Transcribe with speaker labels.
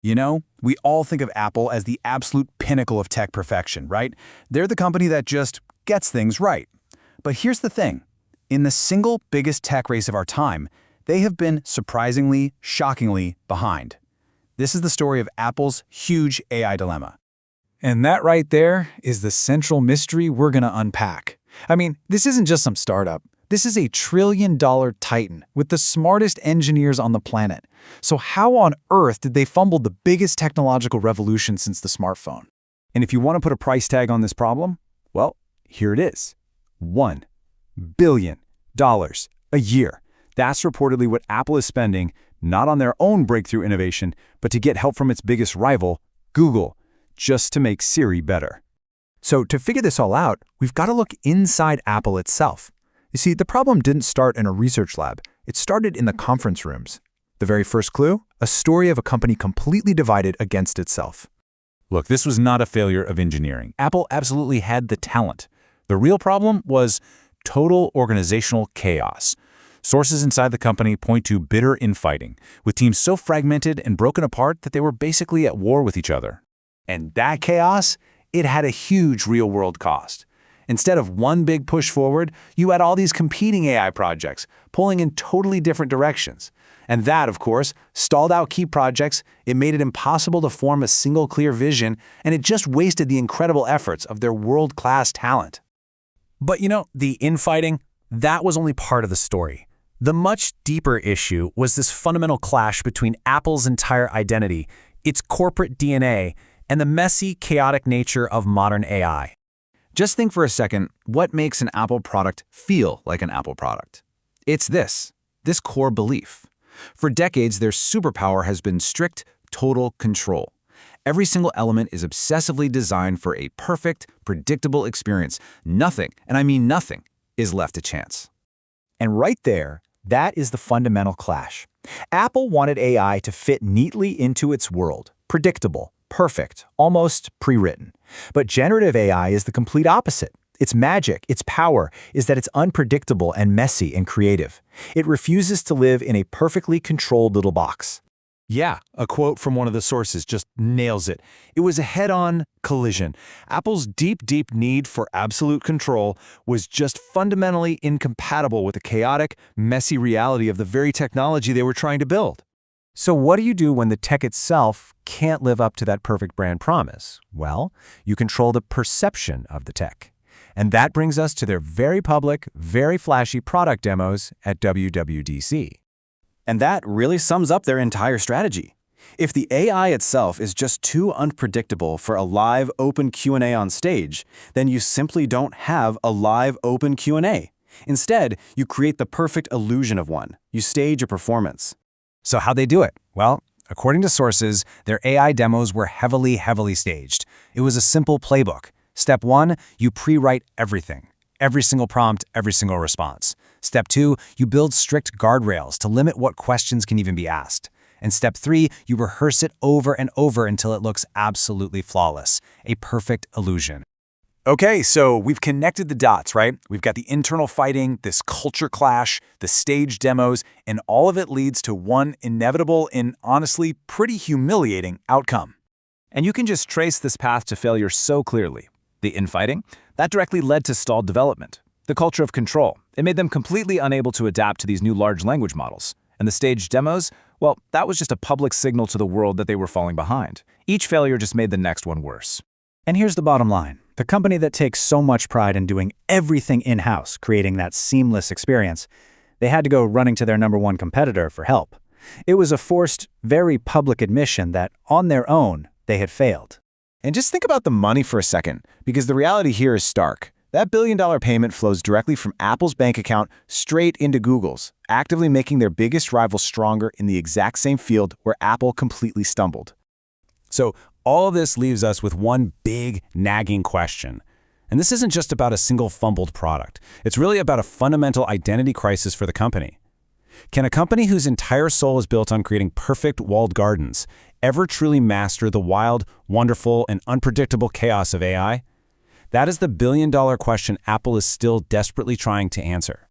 Speaker 1: You know, we all think of Apple as the absolute pinnacle of tech perfection, right? They're the company that just gets things right. But here's the thing. In the single biggest tech race of our time, they have been surprisingly, shockingly behind. This is the story of Apple's huge AI dilemma.
Speaker 2: And that right there is the central mystery we're going to unpack. I mean, this isn't just some startup. This is a trillion-dollar titan with the smartest engineers on the planet. So how on earth did they fumble the biggest technological revolution since the smartphone?
Speaker 1: And if you want to put a price tag on this problem, well, here it is. $1 billion a year. That's reportedly what Apple is spending, not on their own breakthrough innovation, but to get help from its biggest rival, Google, just to make Siri better.
Speaker 3: So to figure this all out, we've got to look inside Apple itself. You see, the problem didn't start in a research lab. It started in the conference rooms. The very first clue? A story of a company completely divided against itself.
Speaker 4: Look, this was not a failure of engineering. Apple absolutely had the talent. The real problem was total organizational chaos. Sources inside the company point to bitter infighting, with teams so fragmented and broken apart that they were basically at war with each other. And that chaos, it had a huge real-world cost. Instead of one big push forward, you had all these competing AI projects, pulling in totally different directions. And that, of course, stalled out key projects, it made it impossible to form a single clear vision, and it just wasted the incredible efforts of their world-class talent.
Speaker 5: But you know, the infighting, that was only part of the story. The much deeper issue was this fundamental clash between Apple's entire identity, its corporate DNA, and the messy, chaotic nature of modern AI.
Speaker 3: Just think for a second, what makes an Apple product feel like an Apple product? It's this core belief. For decades, their superpower has been strict, total control. Every single element is obsessively designed for a perfect, predictable experience. Nothing, and I mean nothing, is left to chance.
Speaker 6: And right there, that is the fundamental clash. Apple wanted AI to fit neatly into its world, predictable, perfect, almost pre-written. But generative AI is the complete opposite. Its magic, its power, is that it's unpredictable and messy and creative. It refuses to live in a perfectly controlled little box.
Speaker 1: Yeah, a quote from one of the sources just nails it. It was a head-on collision. Apple's deep need for absolute control was just fundamentally incompatible with the chaotic, messy reality of the very technology they were trying to build.
Speaker 6: So what do you do when the tech itself can't live up to that perfect brand promise? Well, you control the perception of the tech. And that brings us to their very public, very flashy product demos at WWDC.
Speaker 7: And that really sums up their entire strategy. If the AI itself is just too unpredictable for a live open Q&A on stage, then you simply don't have a live open Q&A. Instead, you create the perfect illusion of one. You stage a performance.
Speaker 2: So how'd they do it? Well, according to sources, their AI demos were heavily staged. It was a simple playbook. Step 1, you pre-write everything. Every single prompt, every single response. Step 2, you build strict guardrails to limit what questions can even be asked. And step 3, you rehearse it over and over until it looks absolutely flawless. A perfect illusion.
Speaker 1: Okay, so we've connected the dots, right? We've got the internal fighting, this culture clash, the stage demos, and all of it leads to one inevitable and honestly pretty humiliating outcome.
Speaker 5: And you can just trace this path to failure so clearly. The infighting, that directly led to stalled development. The culture of control, it made them completely unable to adapt to these new large language models. And the staged demos, well, that was just a public signal to the world that they were falling behind. Each failure just made the next one worse.
Speaker 6: And here's the bottom line. The company that takes so much pride in doing everything in-house, creating that seamless experience, they had to go running to their #1 competitor for help. It was a forced, very public admission that, on their own, they had failed.
Speaker 3: And just think about the money for a second, because the reality here is stark. That billion-dollar payment flows directly from Apple's bank account straight into Google's, actively making their biggest rival stronger in the exact same field where Apple completely stumbled.
Speaker 1: So all of this leaves us with one big, nagging question. And this isn't just about a single fumbled product. It's really about a fundamental identity crisis for the company. Can a company whose entire soul is built on creating perfect walled gardens ever truly master the wild, wonderful, and unpredictable chaos of AI? That is the billion-dollar question Apple is still desperately trying to answer.